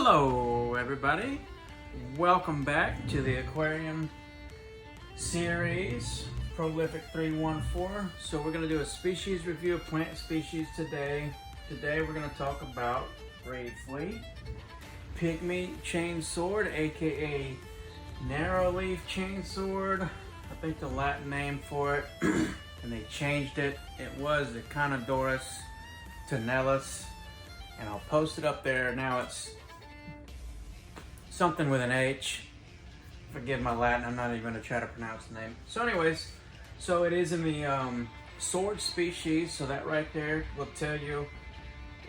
Hello everybody, welcome back to the aquarium series Prolific 314. So we're going to do a species review of plant species today. Today we're going to talk about briefly Pygmy Chain Sword, aka narrow leaf chain sword. I think the Latin name for it, and they changed it. It was the Canadorus Tonellus, and I'll post it up there. Now it's something with an H. Forgive my Latin, I'm not even going to try to pronounce the name. So anyways, so it is in the sword species, so that right there will tell you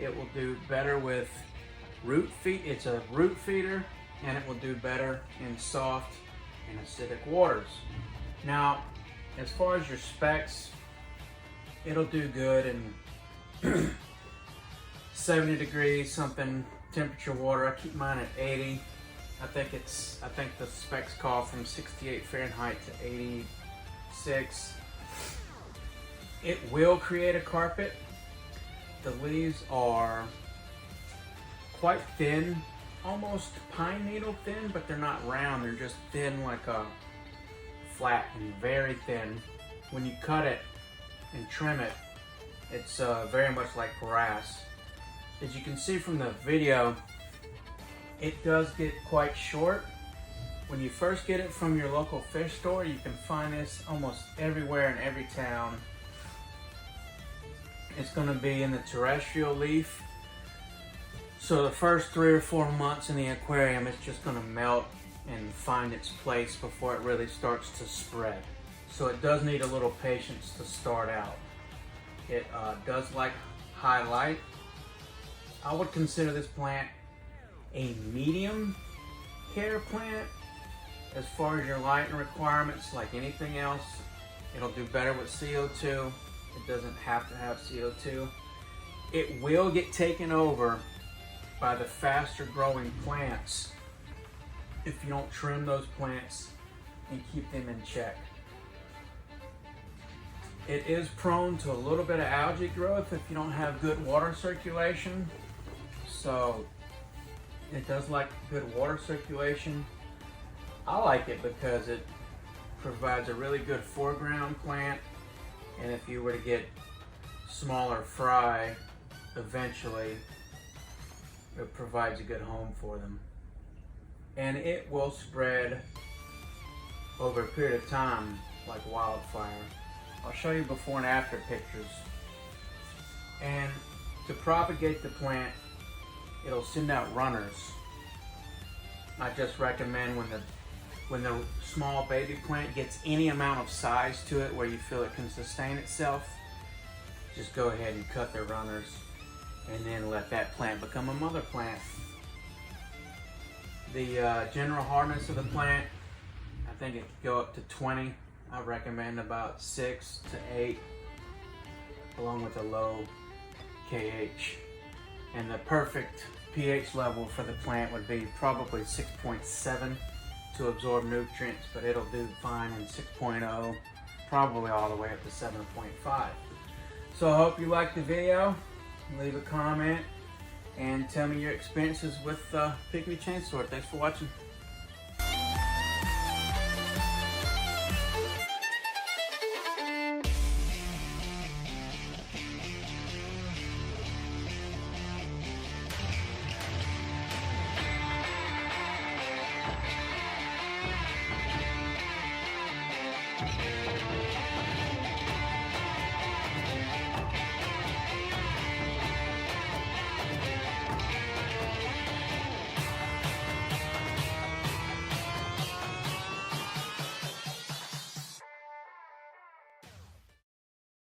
it will do better with root feed. It's a root feeder, and it will do better in soft and acidic waters. Now, as far as your specs, it'll do good in 70 degrees something temperature water. I keep mine at 80. I think the specs call from 68 Fahrenheit to 86. It will create a carpet. The leaves are quite thin, almost pine needle thin, but they're not round. They're just thin, like a flat and very thin. When you cut it and trim it, it's very much like grass. As you can see from the video, it does get quite short. When you first get it from your local fish store, you can find this almost everywhere in every town. It's going to be in the terrestrial leaf. So the first 3 or 4 months in the aquarium, it's just going to melt and find its place before it really starts to spread. So it does need a little patience to start out. It does like high light. I would consider this plant a medium care plant. As far as your lighting requirements, like anything else, it'll do better with CO2. It doesn't have to have CO2. It will get taken over by the faster growing plants if you don't trim those plants and keep them in check. It is prone to a little bit of algae growth if you don't have good water circulation. So it does like good water circulation. I like it because it provides a really good foreground plant, and if you were to get smaller fry, eventually it provides a good home for them. And it will spread over a period of time like wildfire. I'll show you before and after pictures. And to propagate the plant, it'll send out runners. I just recommend when the small baby plant gets any amount of size to it where you feel it can sustain itself, just go ahead and cut the runners and then let that plant become a mother plant. The general hardness of the plant, I think it could go up to 20. I recommend about 6 to 8, along with a low KH. And the perfect pH level for the plant would be probably 6.7 to absorb nutrients, but it'll do fine in 6.0, probably all the way up to 7.5. So I hope you liked the video. Leave a comment and tell me your experiences with Pygmy Chain Sword. Thanks for watching.